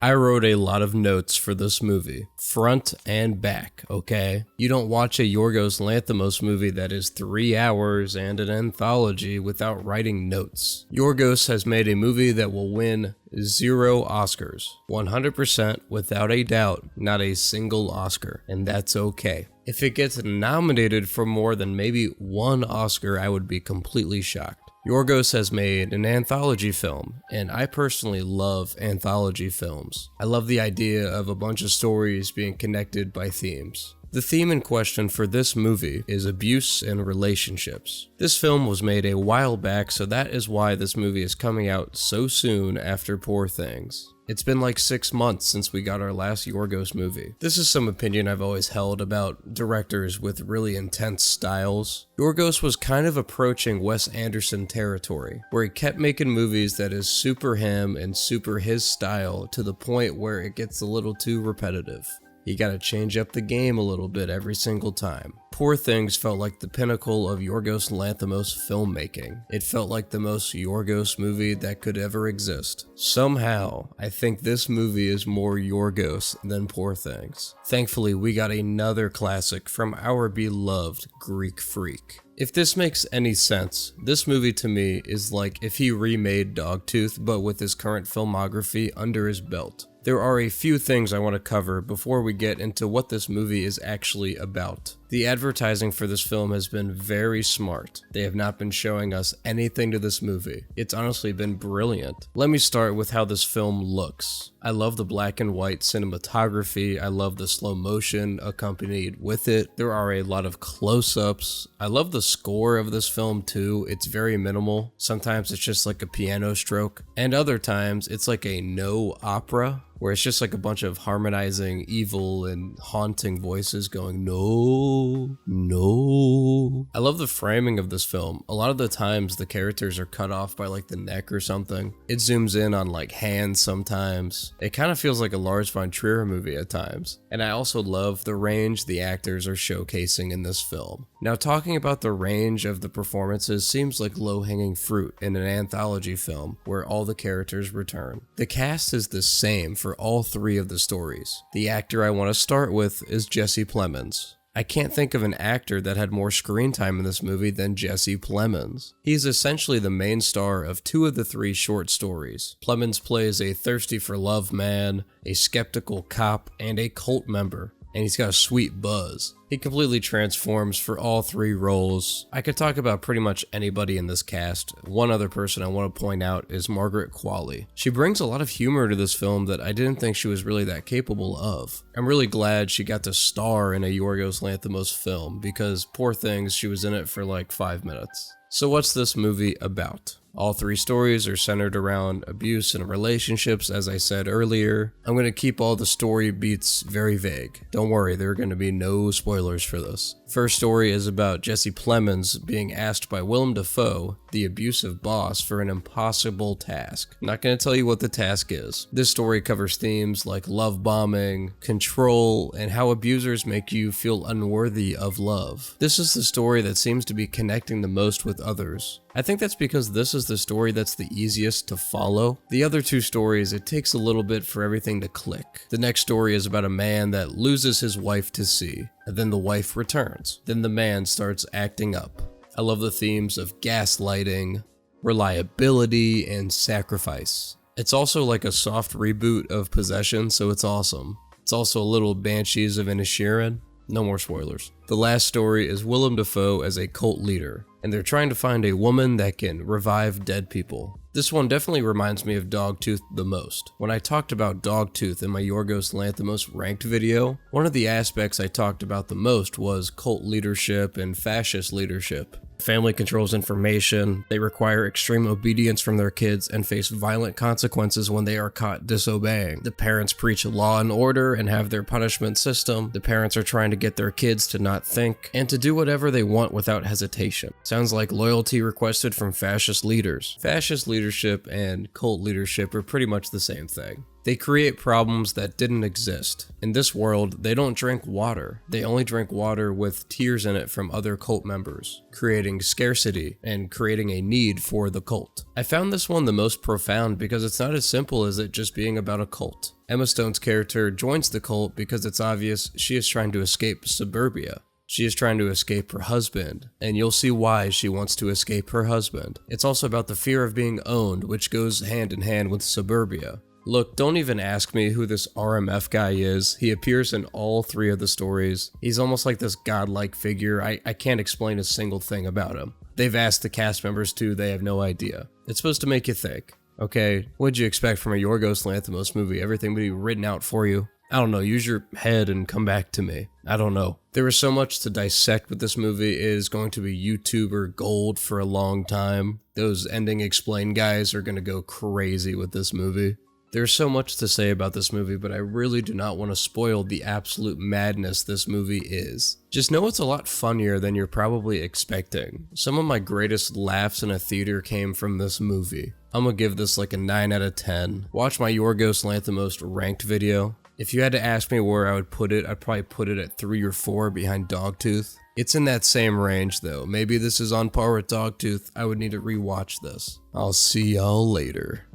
I wrote a lot of notes for this movie, front and back, okay? You don't watch a Yorgos Lanthimos movie that is 3 hours and an anthology without writing notes. Yorgos has made a movie that will win 0 Oscars, 100% without a doubt, not a single Oscar, and that's okay. If it gets nominated for more than maybe 1 Oscar, I would be completely shocked. Yorgos has made an anthology film, and I personally love anthology films. I love the idea of a bunch of stories being connected by themes. The theme in question for this movie is abuse and relationships. This film was made a while back, so that is why this movie is coming out so soon after Poor Things. It's been like 6 months since we got our last Yorgos movie. This is some opinion I've always held about directors with really intense styles. Yorgos was kind of approaching Wes Anderson territory, where he kept making movies that is super him and super his style to the point where it gets a little too repetitive. You gotta change up the game a little bit every single time. Poor Things felt like the pinnacle of Yorgos Lanthimos filmmaking. It felt like the most Yorgos movie that could ever exist. Somehow, I think this movie is more Yorgos than Poor Things. Thankfully, we got another classic from our beloved Greek freak. If this makes any sense, this movie to me is like if he remade Dogtooth but with his current filmography under his belt. There are a few things I want to cover before we get into what this movie is actually about. The advertising for this film has been very smart. They have not been showing us anything to this movie. It's honestly been brilliant. Let me start with how this film looks. I love the black and white cinematography. I love the slow motion accompanied with it. There are a lot of close-ups. I love the score of this film too. It's very minimal. Sometimes it's just like a piano stroke, and other times it's like a no opera, where it's just like a bunch of harmonizing evil and haunting voices going, no, no. I love the framing of this film. A lot of the times the characters are cut off by like the neck or something. It zooms in on like hands sometimes. It kind of feels like a Lars von Trier movie at times. And I also love the range the actors are showcasing in this film. Now, talking about the range of the performances seems like low-hanging fruit in an anthology film where all the characters return. The cast is the same for all 3 of the stories. The actor I want to start with is Jesse Plemons. I can't think of an actor that had more screen time in this movie than Jesse Plemons. He's essentially the main star of 2 of the 3 short stories. Plemons plays a thirsty-for-love man, a skeptical cop, and a cult member. And he's got a sweet buzz. He completely transforms for all 3 roles. I could talk about pretty much anybody in this cast. One other person I want to point out is Margaret Qualley. She brings a lot of humor to this film that I didn't think she was really that capable of. I'm really glad she got to star in a Yorgos Lanthimos film, because Poor Things, she was in it for like 5 minutes. So what's this movie about? All 3 stories are centered around abuse and relationships, as I said earlier. I'm going to keep all the story beats very vague. Don't worry, there are going to be no spoilers for this. First story is about Jesse Plemons being asked by Willem Dafoe, the abusive boss, for an impossible task. I'm not going to tell you what the task is. This story covers themes like love bombing, control, and how abusers make you feel unworthy of love. This is the story that seems to be connecting the most with others. I think that's because this is the story that's the easiest to follow. The other 2 stories, it takes a little bit for everything to click. The next story is about a man that loses his wife to sea, and then the wife returns. Then the man starts acting up. I love the themes of gaslighting, reliability, and sacrifice. It's also like a soft reboot of Possession, so it's awesome. It's also a little Banshees of Inisherin. No more spoilers. The last story is Willem Dafoe as a cult leader, and they're trying to find a woman that can revive dead people. This one definitely reminds me of Dogtooth the most. When I talked about Dogtooth in my Yorgos Lanthimos ranked video, one of the aspects I talked about the most was cult leadership and fascist leadership. Family controls information, they require extreme obedience from their kids and face violent consequences when they are caught disobeying. The parents preach law and order and have their punishment system. The parents are trying to get their kids to not think and to do whatever they want without hesitation. Sounds like loyalty requested from fascist leaders. Fascist leadership and cult leadership are pretty much the same thing. They create problems that didn't exist. In this world, they don't drink water. They only drink water with tears in it from other cult members, creating scarcity and creating a need for the cult. I found this one the most profound because it's not as simple as it just being about a cult. Emma Stone's character joins the cult because it's obvious she is trying to escape suburbia. She is trying to escape her husband, and you'll see why she wants to escape her husband. It's also about the fear of being owned, which goes hand in hand with suburbia. Look, don't even ask me who this RMF guy is. He appears in all 3 of the stories. He's almost like this godlike figure. I can't explain a single thing about him. They've asked the cast members to, they have no idea. It's supposed to make you think. Okay, what'd you expect from a Yorgos Lanthimos movie? Everything would be written out for you? I don't know, use your head and come back to me. I don't know. There is so much to dissect with this movie. It is going to be YouTuber gold for a long time. Those ending explain guys are going to go crazy with this movie. There's so much to say about this movie, but I really do not want to spoil the absolute madness this movie is. Just know it's a lot funnier than you're probably expecting. Some of my greatest laughs in a theater came from this movie. I'm gonna give this like a 9 out of 10. Watch my Yorgos Lanthimos ranked video. If you had to ask me where I would put it, I'd probably put it at 3 or 4 behind Dogtooth. It's in that same range though. Maybe this is on par with Dogtooth. I would need to rewatch this. I'll see y'all later.